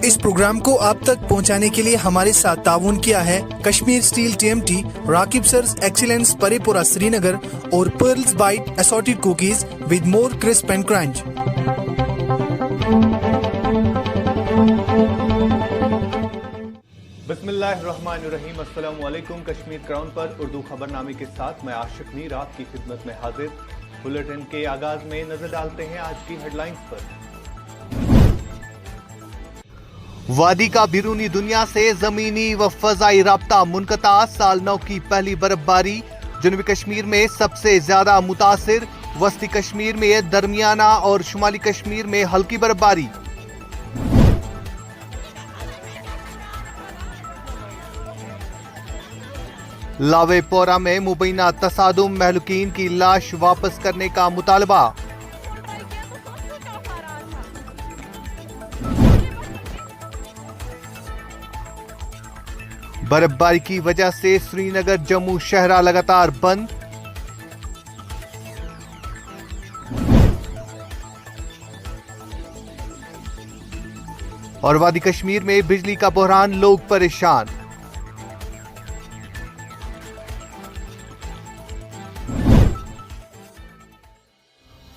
इस प्रोग्राम को आप तक पहुंचाने के लिए हमारे साथ ताउन किया है कश्मीर स्टील TMT, राकिब सर्स एक्सीलेंस परेपुरा श्रीनगर और pearls bite assorted cookies with more crisp and crunch. बिस्मिल्लाहिर्रहमानिर्रहीम। अस्सलाम वालेकुम। कश्मीर क्राउन पर उर्दू खबरनामे के साथ मैं आशिक मीर आपकी खिदमत में हाजिर। बुलेटिन के आगाज में नजर डालते हैं आज की हेडलाइंस पर। वादी का बिरूनी दुनिया से जमीनी व फजाई राब्ता मुनक़ता। साल 9 की पहली बर्फबारी जनूबी कश्मीर में सबसे ज्यादा मुतासिर। वस्ती कश्मीर में दरमियाना और शुमाली कश्मीर में हल्की बर्फबारी। लावेपोरा में मुबैना तसादुम, महलूकीन की लाश वापस करने का मुतालबा। बर्फबारी की वजह से श्रीनगर जम्मू शहरा लगातार बंद। और वादी कश्मीर में बिजली का बहरान, लोग परेशान।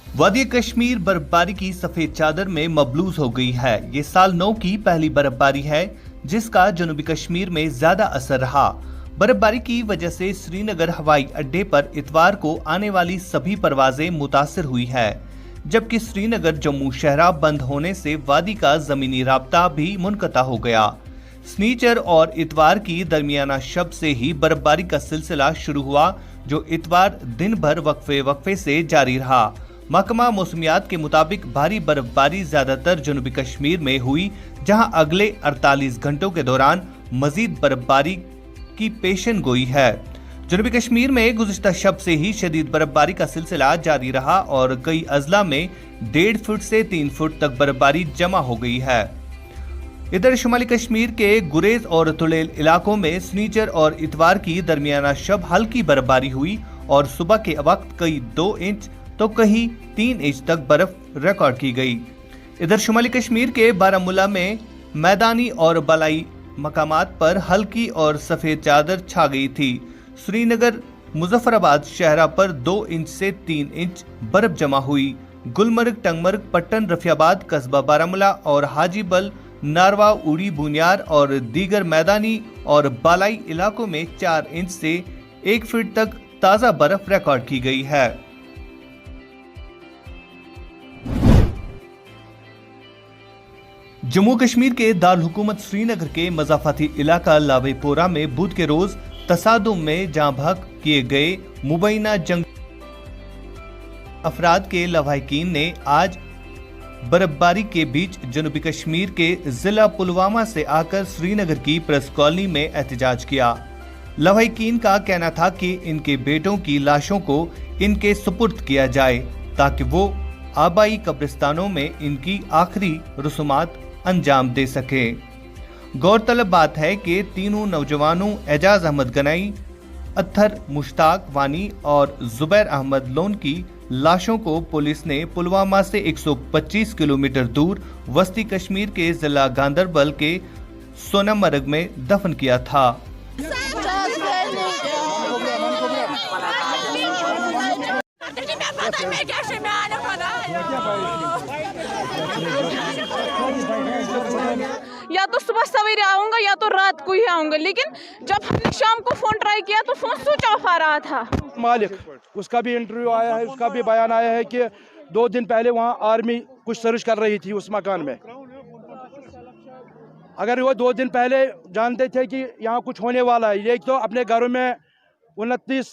वादी कश्मीर बर्फबारी की सफेद चादर में मबलूस हो गई है। ये साल 9 की पहली बर्फबारी है जिसका जनूबी कश्मीर में ज्यादा असर रहा। बर्फबारी की वजह से श्रीनगर हवाई अड्डे पर इतवार को आने वाली सभी परवाजें मुतासिर हुई है, जबकि श्रीनगर जम्मू शहरा बंद होने से वादी का जमीनी राब्ता भी मुनक़ता हो गया। स्नीचर और इतवार की दरमियाना शब से ही बर्फबारी का सिलसिला शुरू हुआ, जो इतवार दिन भर वक्फे से जारी रहा। महकमा मौसमियात के मुताबिक भारी बर्फबारी ज्यादातर जनूबी कश्मीर में हुई, जहां अगले 48 घंटों के दौरान मजीद बर्फबारी की पेशन गोई है। जनूबी कश्मीर में गुज़िश्ता शब से ही शदीद बर्फबारी का सिलसिला जारी रहा और कई अजला में 1.5 फुट से 3 फुट तक बर्फबारी जमा हो गई है। इधर शुमाली कश्मीर के गुरेज और तुलेल इलाकों में स्नीचर और इतवार की दरमियाना शब हल्की बर्फबारी हुई और सुबह के वक्त कई 2 इंच तो कहीं 3 इंच तक बर्फ रिकॉर्ड की गई। इधर शुमाली कश्मीर के बारामूला में मैदानी और बलाई मकामात पर हल्की और सफेद चादर छा गई थी। श्रीनगर मुजफ्फराबाद शहरा पर 2 इंच से 3 इंच बर्फ जमा हुई। गुलमर्ग, टंगमर्ग, पट्टन, रफियाबाद, कस्बा बारामूला और हाजीबल, नारवा, उड़ी, बुनियार और दीगर मैदानी और बालाई इलाकों में 4 इंच से 1 फीट तक ताज़ा बर्फ रिकॉर्ड की गई है। जम्मू कश्मीर के दारुल हुकूमत श्रीनगर के मज़ाफ़ाती इलाका लावेपोरा में बुध के रोज तसादुम में जाँ बहक किए गए मुबैना जंग अफराद के लवाहिकीन ने आज बर्फबारी के बीच जनूबी कश्मीर के जिला पुलवामा से आकर श्रीनगर की प्रेस कॉलोनी में एहतजाज किया। लवाहिकीन का कहना था कि इनके बेटों की लाशों को इनके सुपुर्द किया जाए ताकि वो आबाई कब्रिस्तानों में इनकी आखिरी रसूमात अंजाम दे सके। गौरतलब बात है कि तीनों नौजवानों एजाज अहमद गनाई, अत्थर मुश्ताक वानी और जुबैर अहमद लोन की लाशों को पुलिस ने पुलवामा से 125 किलोमीटर दूर वस्ती कश्मीर के जिला गांदरबल के सोनामर्ग में दफन किया था। या तो सुबह सवेरे आऊंगा या तो रात को ही आऊंगा, लेकिन जब हमने शाम को फोन ट्राई किया तो फोन स्विच ऑफ आ रहा था। मालिक उसका भी इंटरव्यू आया है, उसका भी बयान आया है कि 2 दिन पहले वहाँ आर्मी कुछ सर्च कर रही थी उस मकान में। अगर वो 2 दिन पहले जानते थे कि यहाँ कुछ होने वाला है, ये तो अपने घरों में 29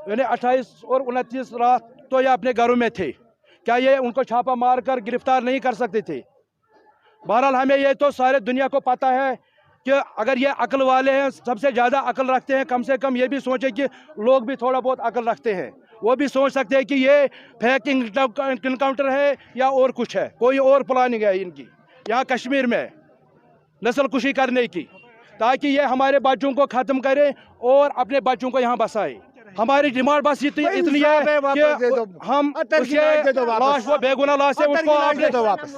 यानी 28 और 29 रात तो ये अपने घरों में थे, क्या ये उनको छापा मार कर गिरफ्तार नहीं कर सकते थे? बहरहाल हमें ये तो सारे दुनिया को पता है कि अगर ये अक्ल वाले हैं, सबसे ज़्यादा अक्ल रखते हैं, कम से कम ये भी सोचे कि लोग भी थोड़ा बहुत अक्ल रखते हैं, वो भी सोच सकते हैं कि ये फेक इनकाउंटर है या और कुछ है, कोई और प्लानिंग है इनकी यहाँ कश्मीर में नस्ल कुशी करने की, ताकि ये हमारे बच्चों को ख़त्म करें और अपने बच्चों को यहाँ बसाए। हमारी डिमांड बस इतनी है कि हम उसे लाश, वो बेगुनाह लाश है, उसको वापस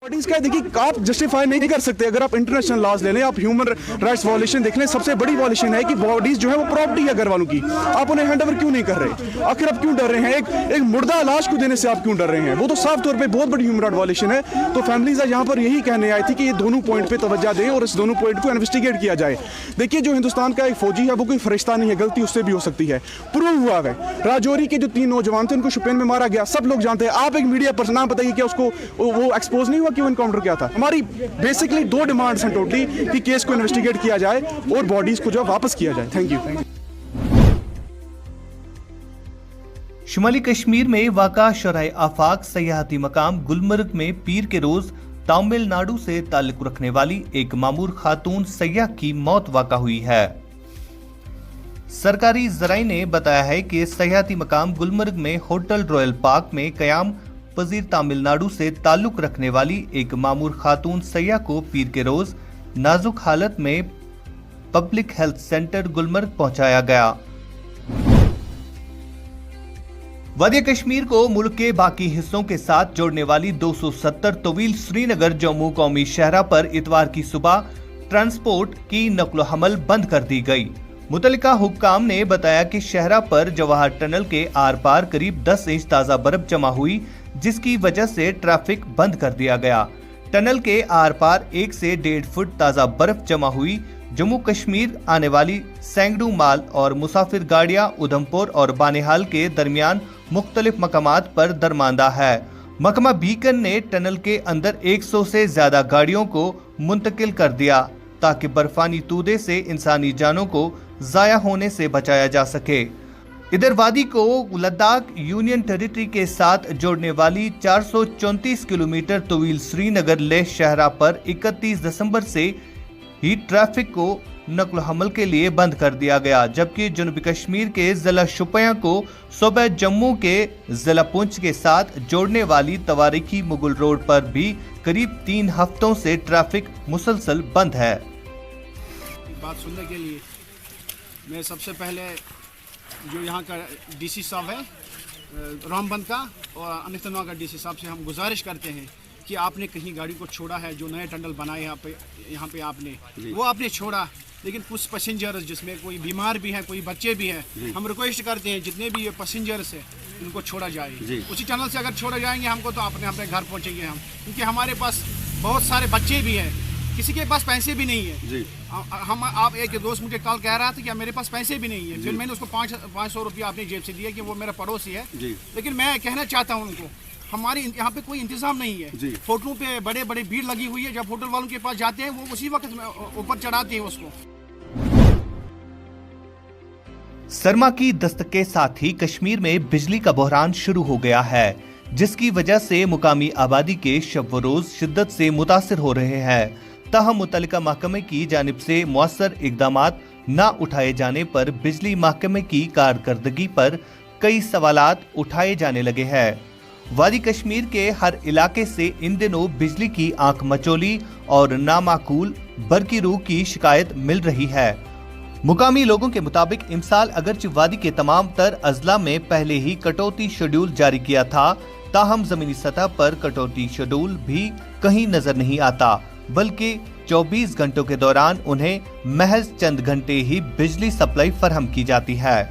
बॉडीज का देखिए आप जस्टिफाई नहीं कर सकते अगर आप इंटरनेशनल लॉज ले लें, आप ह्यूमन राइट्स वॉयलेशन देख लें। सबसे बड़ी वॉयलेशन है कि बॉडीज जो है वो प्रॉपर्टी है घर वालों की, आप उन्हें हैंड ओवर क्यों नहीं कर रहे? आखिर आप क्यों डर रहे हैं? एक मुर्दा लाश को देने से आप क्यों डर रहे हैं? वो तो साफ तौर पर बहुत बड़ी ह्यूमन राइट वॉयलेशन है। तो फैमिलीज यहाँ पर यही कहने आई थी कि ये दोनों पॉइंट पे तवज्जो दें और इस दोनों पॉइंट को इन्वेस्टिगेट किया जाए। देखिए जो हिंदुस्तान का एक फौजी है वो कोई फरिश्ता नहीं है, गलती उससे भी हो सकती है। प्रूव हुआ है राजौरी के जो 3 नौजवान थे उनको शोपियान में मारा गया, सब लोग जानते हैं। आप एक मीडिया पर्सन नाम बताइए कि उसको वो एक्सपोज नहीं हुआ कि वो एनकाउंटर क्या था? हमारी बेसिकली 2 डिमांड्स हैं टोटली कि केस को इन्वेस्टिगेट किया जाए और बॉडीज को जो वापस किया जाए। Thank you. शुमाली कश्मीर में वाक़ा शरह आफाक सयाहती मकाम गुलमर्ग में पीर के रोज तमिलनाडु से ताल्लुक रखने वाली एक मामूर खातून सयाह की मौत वाक़ा हुई है। सरकारी ज़राए ने बताया है कि सयाहती मकाम गुलमर्ग में होटल रॉयल पार्क में क़याम पजीर तमिलनाडु से ताल्लुक रखने वाली एक मामूर खातून सयाह को पीर के रोज नाजुक हालत में पब्लिक हेल्थ सेंटर गुलमर्ग पहुंचाया गया। वादी कश्मीर को मुल्क के बाकी हिस्सों के साथ जोड़ने वाली 270 तवील श्रीनगर जम्मू कौमी शहरा पर इतवार की सुबह ट्रांसपोर्ट की नक्लो हमल बंद कर दी गई। मुतल्लिका हुक्काम ने बताया कि शहरा पर जवाहर टनल के आर पार करीब 10 इंच ताज़ा बर्फ जमा हुई, जिसकी वजह से ट्रैफिक बंद कर दिया गया। टनल के आर पार 1 से 1.5 फुट ताज़ा बर्फ जमा हुई। जम्मू कश्मीर आने वाली सैकड़ों माल और मुसाफिर गाड़ियां उधमपुर और बानिहाल के दरमियान मुख्तलिफ मकामात पर दरमांदा है। महकमा बीकन ने टनल के अंदर 100 से ज्यादा गाड़ियों को मुंतकिल कर दिया ताकि बर्फानी तूदे से इंसानी जानों को जाया होने से बचाया जा सके। इधर वादी को लद्दाख यूनियन टेरिटरी के साथ जोड़ने वाली 434 किलोमीटर तवील श्रीनगर लेह शहरा पर 31 दिसंबर से ही ट्रैफिक को नक्ल हमल के लिए बंद कर दिया गया, जबकि जनूबी कश्मीर के जिला शुपियां को सूबे जम्मू के जिला पुंछ के साथ जोड़ने वाली तवारीखी मुगल रोड पर भी करीब 3 हफ्तों से ट्रैफिक मुसलसल बंद है। बात सुनने के लिए मैं सबसे पहले जो यहाँ का डीसी साहब है रामबंद का और अनंतनाग का डीसी साहब से हम गुजारिश करते हैं कि आपने कहीं गाड़ी को छोड़ा है, जो नए टनल बनाए यहाँ पे आपने वो आपने छोड़ा, लेकिन कुछ पैसेंजर्स जिसमें कोई बीमार भी हैं, कोई बच्चे भी हैं, हम रिक्वेस्ट करते हैं जितने भी ये पैसेंजर्स हैं इनको छोड़ा जाए। उसी टनल से अगर छोड़ा जाएंगे हमको तो अपने घर पहुँचेंगे हम, क्योंकि हमारे पास बहुत सारे बच्चे भी हैं, किसी के पास पैसे भी नहीं है। आप एक दोस्त मुझे कल कह रहा था कि मेरे पास पैसे भी नहीं है, फिर मैंने उसको 500 रुपया अपनी जेब से दिया कि वो मेरा पड़ोसी है। लेकिन मैं कहना चाहता हूँ उनको, हमारे यहाँ पे कोई इंतजाम नहीं है। होटलों पे बड़े बड़े भीड़ लगी हुई है, जब होटल वालों के पास जाते हैं वो उसी वक्त ऊपर चढ़ाते हैं उसको। सरमा की दस्तक के साथ ही कश्मीर में बिजली का बहरान शुरू हो गया है, जिसकी वजह से मुकामी आबादी के शब व रोज शिद्दत से मुतासिर हो रहे हैं। ताहम मुतल्लिका महकमे की जानिब से मुअस्सर इक़दामात न उठाए जाने पर बिजली महकमे की कारकर्दगी पर कई सवालात उठाए जाने लगे हैं। वादी कश्मीर के हर इलाके से इन दिनों बिजली की आंख मचोली और नामाकूल बरकी रूह की शिकायत मिल रही है। मुकामी लोगों के मुताबिक इमसाल अगरचे वादी के तमाम तर अजला में पहले ही कटौती शेड्यूल जारी किया था, ताहम जमीनी सतह पर कटौती शेड्यूल भी कहीं नजर नहीं आता, बल्कि 24 घंटों के दौरान उन्हें महज चंद घंटे ही बिजली सप्लाई फराहम की जाती है।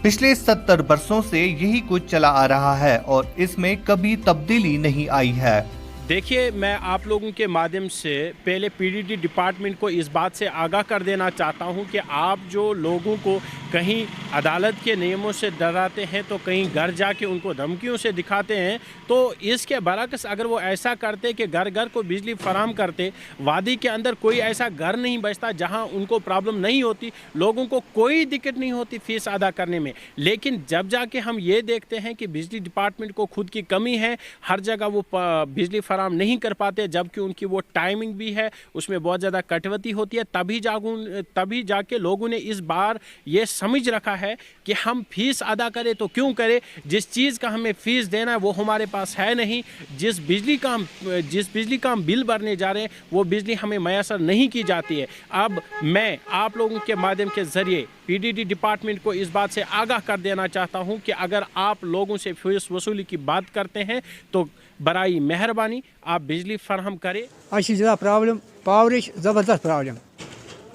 पिछले 70 बरसों से यही कुछ चला आ रहा है और इसमें कभी तब्दीली नहीं आई है। देखिए, मैं आप लोगों के माध्यम से पहले पीडीडी डिपार्टमेंट को इस बात से आगाह कर देना चाहता हूं कि आप जो लोगों को कहीं अदालत के नियमों से डराते हैं तो कहीं घर जाके उनको धमकियों से दिखाते हैं, तो इसके बरक्स अगर वो ऐसा करते कि घर घर को बिजली फराहम करते, वादी के अंदर कोई ऐसा घर नहीं बचता जहां उनको प्रॉब्लम नहीं होती, लोगों को कोई दिक्कत नहीं होती फीस अदा करने में। लेकिन जब जाके हम ये देखते हैं कि बिजली डिपार्टमेंट को खुद की कमी है, हर जगह वो बिजली फराहम नहीं कर पाते, जबकि उनकी वो टाइमिंग भी है, उसमें बहुत ज़्यादा कटौती होती है। तभी जाके लोगों ने इस बार ये समझ रखा है कि हम फीस अदा करें तो क्यों करें, जिस चीज़ का हमें फीस देना है वो हमारे पास है नहीं, जिस बिजली का हम बिल भरने जा रहे हैं वो बिजली हमें मैसर नहीं की जाती है। अब मैं आप लोगों के माध्यम के ज़रिए पीडीडी डिपार्टमेंट को इस बात से आगाह कर देना चाहता हूं कि अगर आप लोगों से फीस वसूली की बात करते हैं तो बराई मेहरबानी आप बिजली फराहम करें। ज़्यादा प्रॉब्लम पावर ज़बरदस्त प्रॉब्लम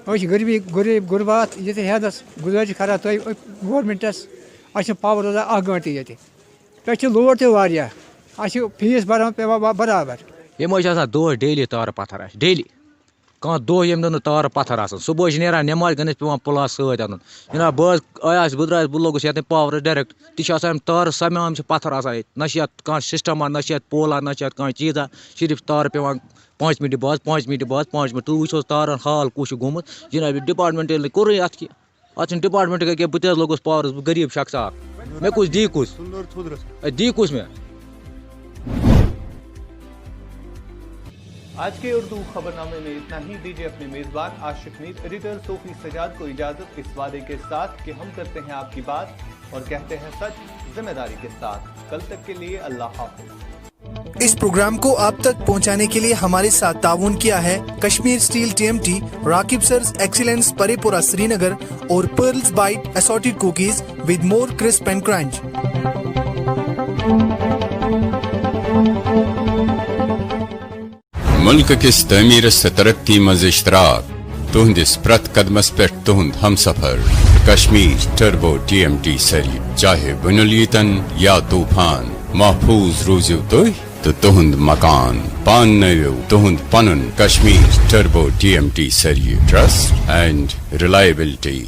गरीब गुरबात ये हेदस गुजारिश करा तुम गवर्नमेंटस पावर रोजान 1 घंटे ये पे लोड तह फीस भरान पे बराबर यम दह डेली तार पत्थर डेली कह दह यम तार पत्थर आसान सुबह नेरान नमाज गनस पे प्लास सत अन जनाब बस बह द्रास बह लोगस ये पावर डायरेक्ट तम तार समान पत्थर आसान ना कह सिस्टमा ना पोला ना कह चीज़ा सिर्फ तार पे 5 मिनट बाद 5 मिनट बाद 5 मिनट तुम वो तारन हाल कुछ गोमुत जनाब डिपार्टमेंट कोर अत डिपार्टमेंट क्या बह लोगस पावर गरीब शख्स मे कुछ दी कुछ मे। आज के उर्दू खबरनामे में इतना ही। दीजिए अपने मेजबान आशिक मीर एडिटर सोफी सजाद को इजाजत इस वादे के साथ कि हम करते हैं आपकी बात और कहते हैं सच जिम्मेदारी के साथ। कल तक के लिए अल्लाह हाफ़िज़। इस प्रोग्राम को आप तक पहुंचाने के लिए हमारे साथ ताउन किया है कश्मीर स्टील TMT, राकिब सर्स एक्सीलेंस परेपुरा श्रीनगर और pearls bite assorted cookies with more crisp and crunch. मुल्क किस तमीर से तरक्की मज इश्तराक तुहंदिस प्रत कदमस पे तुहंद हम सफर कश्मीर टर्बो TMT सरी चाहे बुनुलीतन या तूफान महफूज रूजू तो तुहंद मकान पान नयो तुहंद पनुन कश्मीर टर्बो TMT सरी trust and reliability.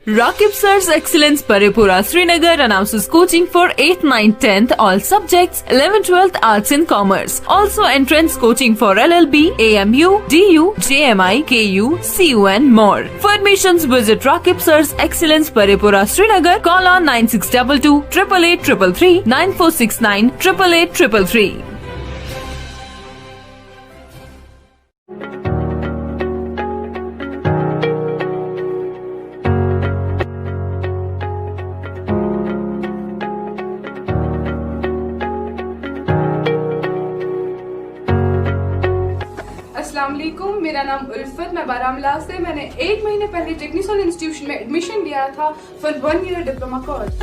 Rakib Sir's Excellence Paripura Srinagar announces coaching for 8th, 9th, 10th all subjects, 11th, 12th Arts and Commerce. Also entrance coaching for LLB, AMU, DU, JMI, KU, CU and more. For admissions visit Rakib Sir's Excellence Paripura Srinagar. Call on 9622 888 333 9469 888 333. अस्सलामुअलैकुम, मेरा नाम उल्फत, मैं बारामूला से। मैंने 1 महीने पहले technical institution में admission लिया था फॉर 1 ईयर डिप्लोमा कोर्स।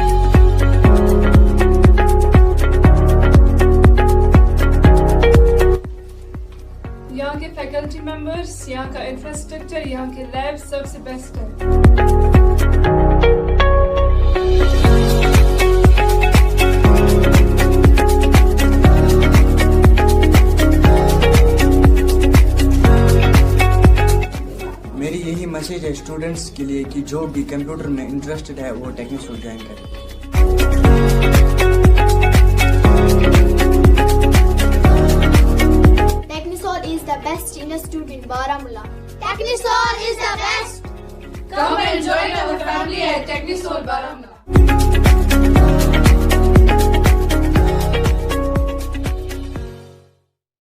यहाँ के फैकल्टी मेंबर्स, यहाँ का इंफ्रास्ट्रक्चर, यहाँ के लैब सबसे बेस्ट है। मेरी यही मैसेज है स्टूडेंट्स के लिए कि जो भी कंप्यूटर में इंटरेस्टेड है वो टेक्निसोल ज्वाइन करें। Technisol is the best institute in Baramulla. Technisol is the best. Come and join our family at Technisol Baramulla.